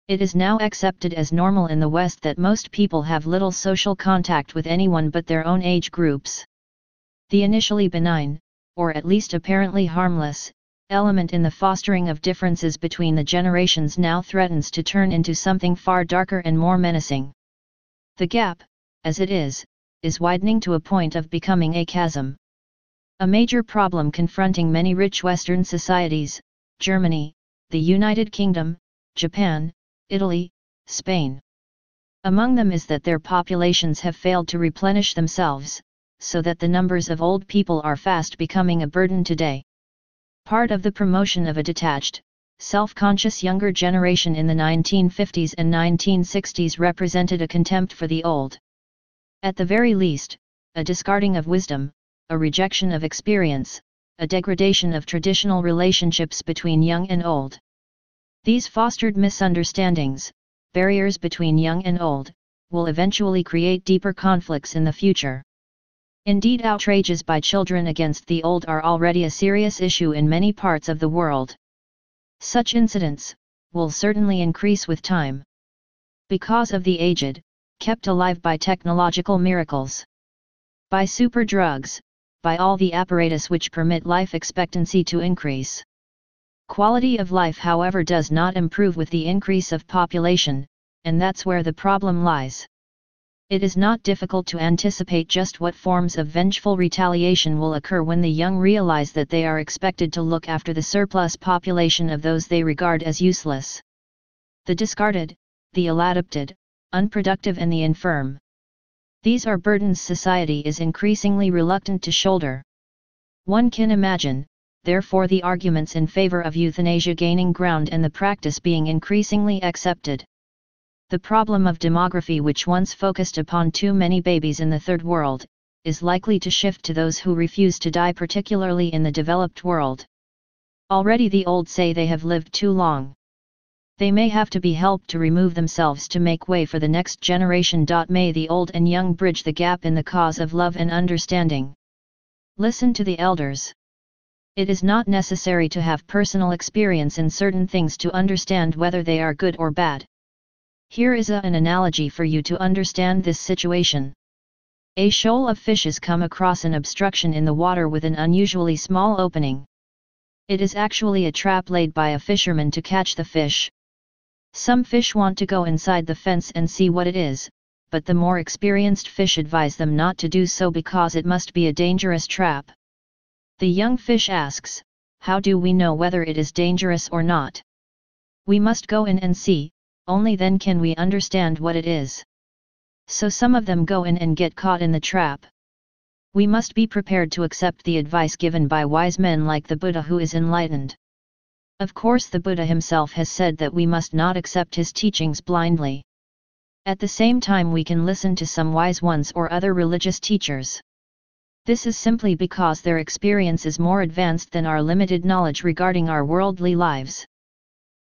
It is now accepted as normal in the West that most people have little social contact with anyone but their own age groups. The initially benign, or at least apparently harmless, element in the fostering of differences between the generations now threatens to turn into something far darker and more menacing. The gap, as it is widening to a point of becoming a chasm. A major problem confronting many rich Western societies, Germany, the United Kingdom, Japan, Italy, Spain. Among them is that their populations have failed to replenish themselves, so that the numbers of old people are fast becoming a burden today. Part of the promotion of a detached, self-conscious younger generation in the 1950s and 1960s represented a contempt for the old. At the very least, a discarding of wisdom, a rejection of experience, a degradation of traditional relationships between young and old. These fostered misunderstandings, barriers between young and old, will eventually create deeper conflicts in the future. Indeed, outrages by children against the old are already a serious issue in many parts of the world. Such incidents will certainly increase with time. Because of the aged, kept alive by technological miracles, by super drugs, by all the apparatus which permit life expectancy to increase. Quality of life, however, does not improve with the increase of population, and that's where the problem lies. It is not difficult to anticipate just what forms of vengeful retaliation will occur when the young realize that they are expected to look after the surplus population of those they regard as useless. The discarded, the ill-adapted, unproductive and the infirm. These are burdens society is increasingly reluctant to shoulder. One can imagine, therefore, the arguments in favor of euthanasia gaining ground and the practice being increasingly accepted. The problem of demography, which once focused upon too many babies in the third world, is likely to shift to those who refuse to die, particularly in the developed world. Already the old say they have lived too long. They may have to be helped to remove themselves to make way for the next generation. May the old and young bridge the gap in the cause of love and understanding. Listen to the elders. It is not necessary to have personal experience in certain things to understand whether they are good or bad. Here is an analogy for you to understand this situation. A shoal of fishes come across an obstruction in the water with an unusually small opening. It is actually a trap laid by a fisherman to catch the fish. Some fish want to go inside the fence and see what it is, but the more experienced fish advise them not to do so because it must be a dangerous trap. The young fish asks, "How do we know whether it is dangerous or not? We must go in and see, only then can we understand what it is." So some of them go in and get caught in the trap. We must be prepared to accept the advice given by wise men like the Buddha, who is enlightened. Of course, the Buddha himself has said that we must not accept his teachings blindly. At the same time, we can listen to some wise ones or other religious teachers. This is simply because their experience is more advanced than our limited knowledge regarding our worldly lives.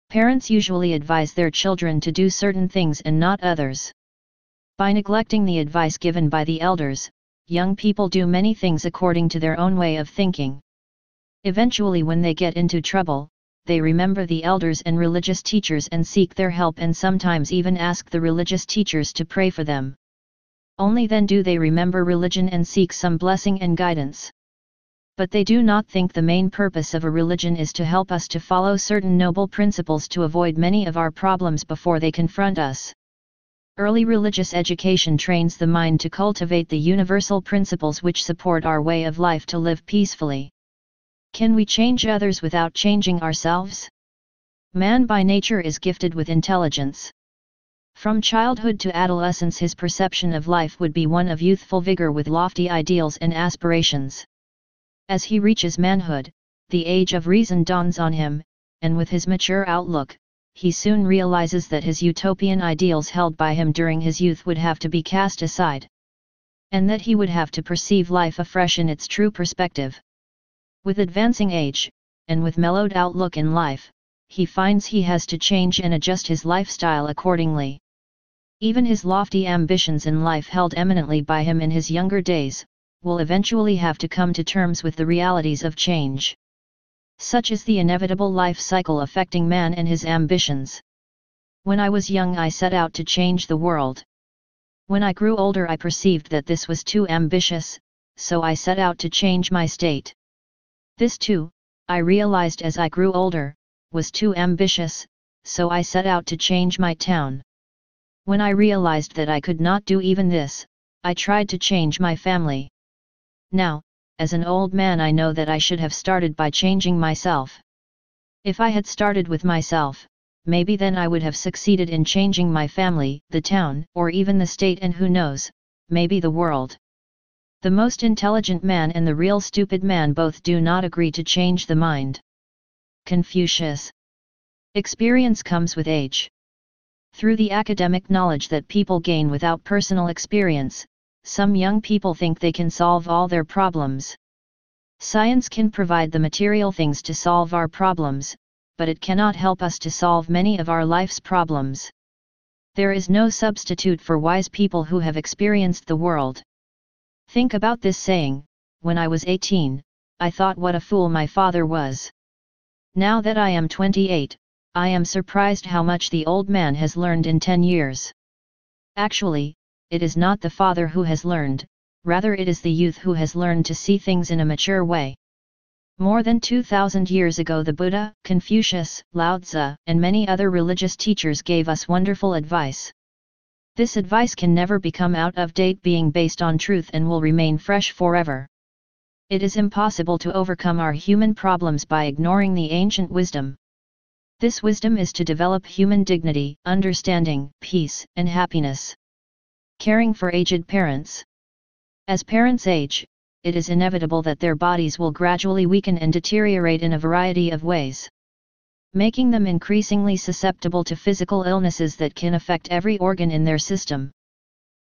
Parents usually advise their children to do certain things and not others. By neglecting the advice given by the elders, young people do many things according to their own way of thinking. Eventually, when they get into trouble, they remember the elders and religious teachers and seek their help, and sometimes even ask the religious teachers to pray for them. Only then do they remember religion and seek some blessing and guidance. But they do not think the main purpose of a religion is to help us to follow certain noble principles to avoid many of our problems before they confront us. Early religious education trains the mind to cultivate the universal principles which support our way of life to live peacefully. Can we change others without changing ourselves? Man by nature is gifted with intelligence. From childhood to adolescence, his perception of life would be one of youthful vigor with lofty ideals and aspirations. As he reaches manhood, the age of reason dawns on him, and with his mature outlook, he soon realizes that his utopian ideals held by him during his youth would have to be cast aside, and that he would have to perceive life afresh in its true perspective. With advancing age, and with mellowed outlook in life, he finds he has to change and adjust his lifestyle accordingly. Even his lofty ambitions in life held eminently by him in his younger days, will eventually have to come to terms with the realities of change. Such is the inevitable life cycle affecting man and his ambitions. When I was young, I set out to change the world. When I grew older, I perceived that this was too ambitious, so I set out to change my state. This too, I realized as I grew older, was too ambitious, so I set out to change my town. When I realized that I could not do even this, I tried to change my family. Now, as an old man, I know that I should have started by changing myself. If I had started with myself, maybe then I would have succeeded in changing my family, the town, or even the state, and who knows, maybe the world. The most intelligent man and the real stupid man both do not agree to change the mind. Confucius. Experience comes with age. Through the academic knowledge that people gain without personal experience, some young people think they can solve all their problems. Science can provide the material things to solve our problems, but it cannot help us to solve many of our life's problems. There is no substitute for wise people who have experienced the world. Think about this saying: when I was 18, I thought what a fool my father was. Now that I am 28, I am surprised how much the old man has learned in 10 years. Actually, it is not the father who has learned, rather it is the youth who has learned to see things in a mature way. More than 2,000 years ago, the Buddha, Confucius, Lao Tzu, and many other religious teachers gave us wonderful advice. This advice can never become out of date, being based on truth, and will remain fresh forever. It is impossible to overcome our human problems by ignoring the ancient wisdom. This wisdom is to develop human dignity, understanding, peace, and happiness. Caring for aged parents. As parents age, it is inevitable that their bodies will gradually weaken and deteriorate in a variety of ways, making them increasingly susceptible to physical illnesses that can affect every organ in their system.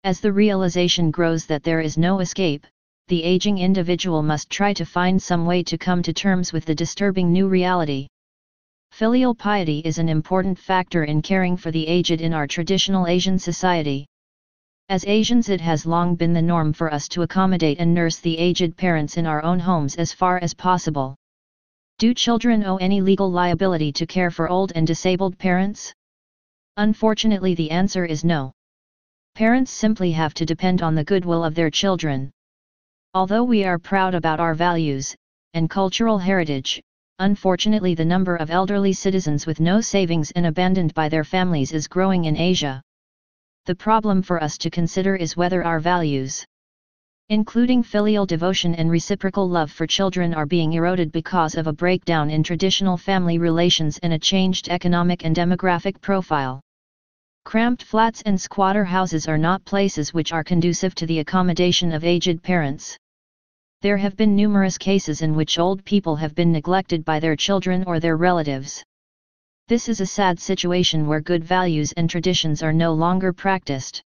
As the realization grows that there is no escape, the aging individual must try to find some way to come to terms with the disturbing new reality. Filial piety is an important factor in caring for the aged in our traditional Asian society. As Asians, it has long been the norm for us to accommodate and nurse the aged parents in our own homes as far as possible. Do children owe any legal liability to care for old and disabled parents? Unfortunately, the answer is no. Parents simply have to depend on the goodwill of their children. Although we are proud about our values and cultural heritage, unfortunately the number of elderly citizens with no savings and abandoned by their families is growing in Asia. The problem for us to consider is whether our values, including filial devotion and reciprocal love for children, are being eroded because of a breakdown in traditional family relations and a changed economic and demographic profile. Cramped flats and squatter houses are not places which are conducive to the accommodation of aged parents. There have been numerous cases in which old people have been neglected by their children or their relatives. This is a sad situation where good values and traditions are no longer practiced.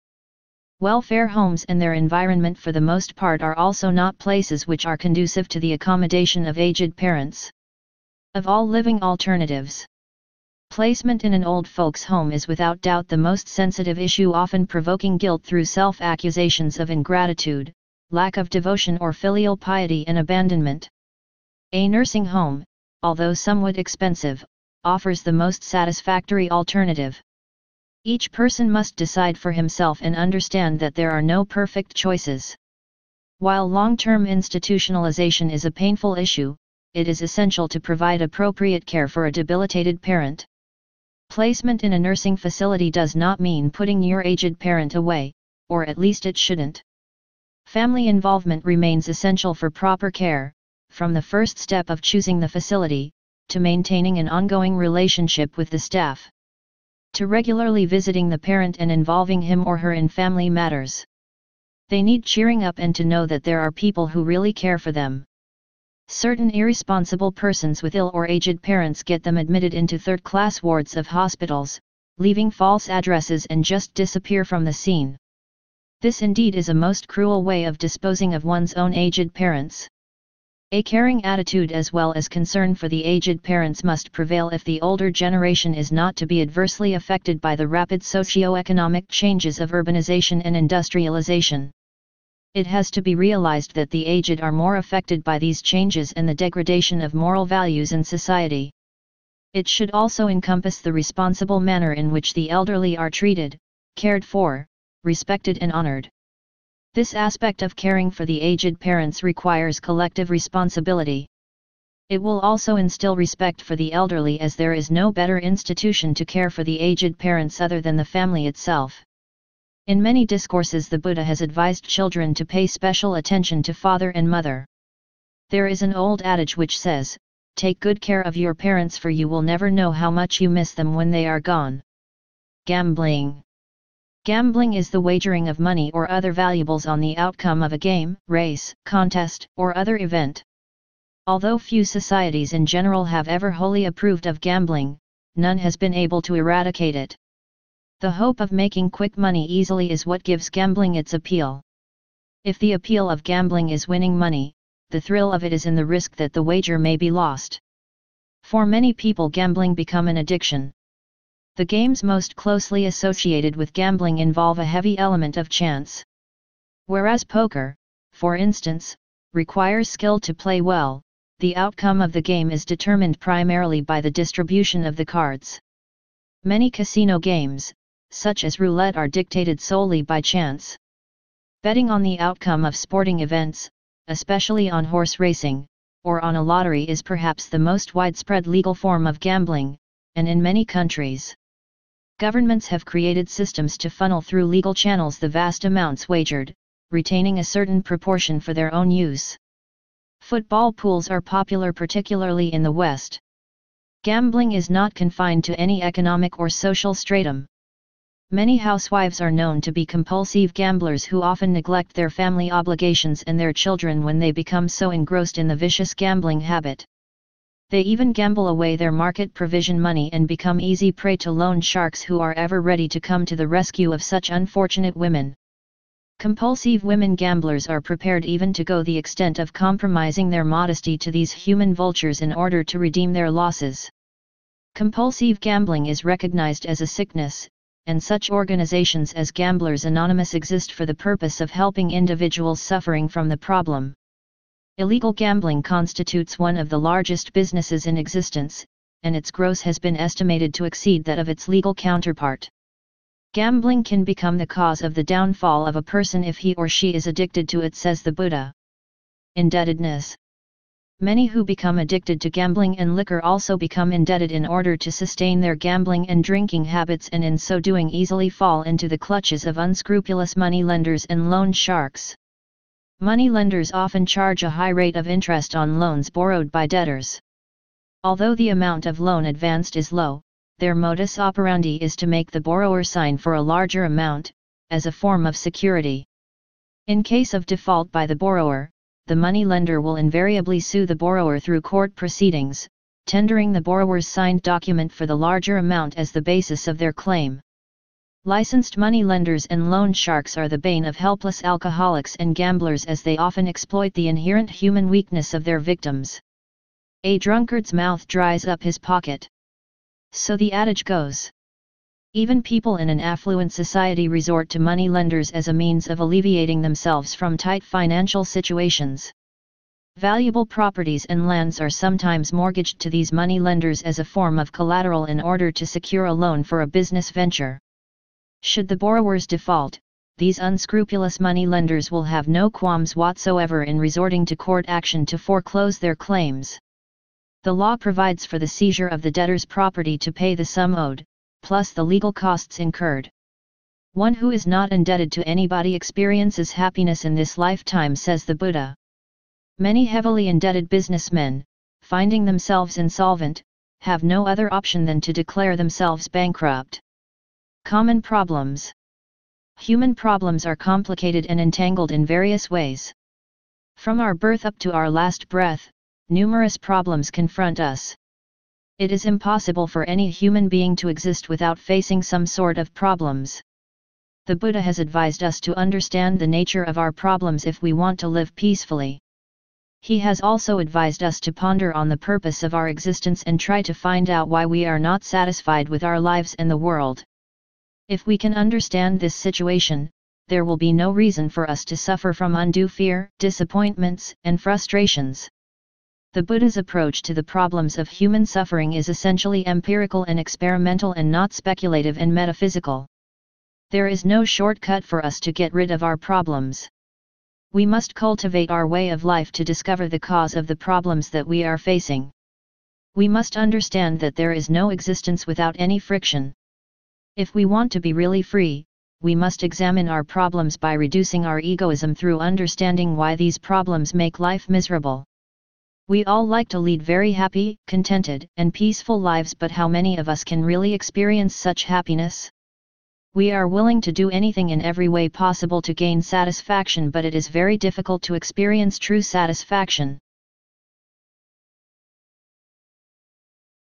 Welfare homes and their environment for the most part are also not places which are conducive to the accommodation of aged parents. Of all living alternatives, placement in an old folks' home is without doubt the most sensitive issue, often provoking guilt through self-accusations of ingratitude, lack of devotion or filial piety, and abandonment. A nursing home, although somewhat expensive, offers the most satisfactory alternative. Each person must decide for himself and understand that there are no perfect choices. While long-term institutionalization is a painful issue, it is essential to provide appropriate care for a debilitated parent. Placement in a nursing facility does not mean putting your aged parent away, or at least it shouldn't. Family involvement remains essential for proper care, from the first step of choosing the facility, to maintaining an ongoing relationship with the staff, to regularly visiting the parent and involving him or her in family matters. They need cheering up and to know that there are people who really care for them. Certain irresponsible persons with ill or aged parents get them admitted into third-class wards of hospitals, leaving false addresses and just disappear from the scene. This indeed is a most cruel way of disposing of one's own aged parents. A caring attitude as well as concern for the aged parents must prevail if the older generation is not to be adversely affected by the rapid socio-economic changes of urbanization and industrialization. It has to be realized that the aged are more affected by these changes and the degradation of moral values in society. It should also encompass the responsible manner in which the elderly are treated, cared for, respected and honored. This aspect of caring for the aged parents requires collective responsibility. It will also instill respect for the elderly, as there is no better institution to care for the aged parents other than the family itself. In many discourses the Buddha has advised children to pay special attention to father and mother. There is an old adage which says, "Take good care of your parents, for you will never know how much you miss them when they are gone." Gambling. Gambling is the wagering of money or other valuables on the outcome of a game, race, contest, or other event. Although few societies in general have ever wholly approved of gambling, none has been able to eradicate it. The hope of making quick money easily is what gives gambling its appeal. If the appeal of gambling is winning money, the thrill of it is in the risk that the wager may be lost. For many people, gambling become an addiction. The games most closely associated with gambling involve a heavy element of chance. Whereas poker, for instance, requires skill to play well, the outcome of the game is determined primarily by the distribution of the cards. Many casino games, such as roulette, are dictated solely by chance. Betting on the outcome of sporting events, especially on horse racing, or on a lottery, is perhaps the most widespread legal form of gambling, and in many countries, governments have created systems to funnel through legal channels the vast amounts wagered, retaining a certain proportion for their own use. Football pools are popular, particularly in the West. Gambling is not confined to any economic or social stratum. Many housewives are known to be compulsive gamblers who often neglect their family obligations and their children when they become so engrossed in the vicious gambling habit. They even gamble away their market provision money and become easy prey to loan sharks who are ever ready to come to the rescue of such unfortunate women. Compulsive women gamblers are prepared even to go the extent of compromising their modesty to these human vultures in order to redeem their losses. Compulsive gambling is recognized as a sickness, and such organizations as Gamblers Anonymous exist for the purpose of helping individuals suffering from the problem. Illegal gambling constitutes one of the largest businesses in existence, and its gross has been estimated to exceed that of its legal counterpart. Gambling can become the cause of the downfall of a person if he or she is addicted to it, says the Buddha. Indebtedness. Many who become addicted to gambling and liquor also become indebted in order to sustain their gambling and drinking habits, and in so doing easily fall into the clutches of unscrupulous moneylenders and loan sharks. Moneylenders often charge a high rate of interest on loans borrowed by debtors. Although the amount of loan advanced is low, their modus operandi is to make the borrower sign for a larger amount, as a form of security. In case of default by the borrower, the moneylender will invariably sue the borrower through court proceedings, tendering the borrower's signed document for the larger amount as the basis of their claim. Licensed moneylenders and loan sharks are the bane of helpless alcoholics and gamblers, as they often exploit the inherent human weakness of their victims. A drunkard's mouth dries up his pocket. So the adage goes. Even people in an affluent society resort to moneylenders as a means of alleviating themselves from tight financial situations. Valuable properties and lands are sometimes mortgaged to these money lenders as a form of collateral in order to secure a loan for a business venture. Should the borrowers default, these unscrupulous money lenders will have no qualms whatsoever in resorting to court action to foreclose their claims. The law provides for the seizure of the debtor's property to pay the sum owed, plus the legal costs incurred. One who is not indebted to anybody experiences happiness in this lifetime, says the Buddha. Many heavily indebted businessmen, finding themselves insolvent, have no other option than to declare themselves bankrupt. Common problems. Human problems are complicated and entangled in various ways. From our birth up to our last breath, numerous problems confront us. It is impossible for any human being to exist without facing some sort of problems. The Buddha has advised us to understand the nature of our problems if we want to live peacefully. He has also advised us to ponder on the purpose of our existence and try to find out why we are not satisfied with our lives and the world. If we can understand this situation, there will be no reason for us to suffer from undue fear, disappointments, and frustrations. The Buddha's approach to the problems of human suffering is essentially empirical and experimental and not speculative and metaphysical. There is no shortcut for us to get rid of our problems. We must cultivate our way of life to discover the cause of the problems that we are facing. We must understand that there is no existence without any friction. If we want to be really free, we must examine our problems by reducing our egoism through understanding why these problems make life miserable. We all like to lead very happy, contented, and peaceful lives, but how many of us can really experience such happiness? We are willing to do anything in every way possible to gain satisfaction, but it is very difficult to experience true satisfaction.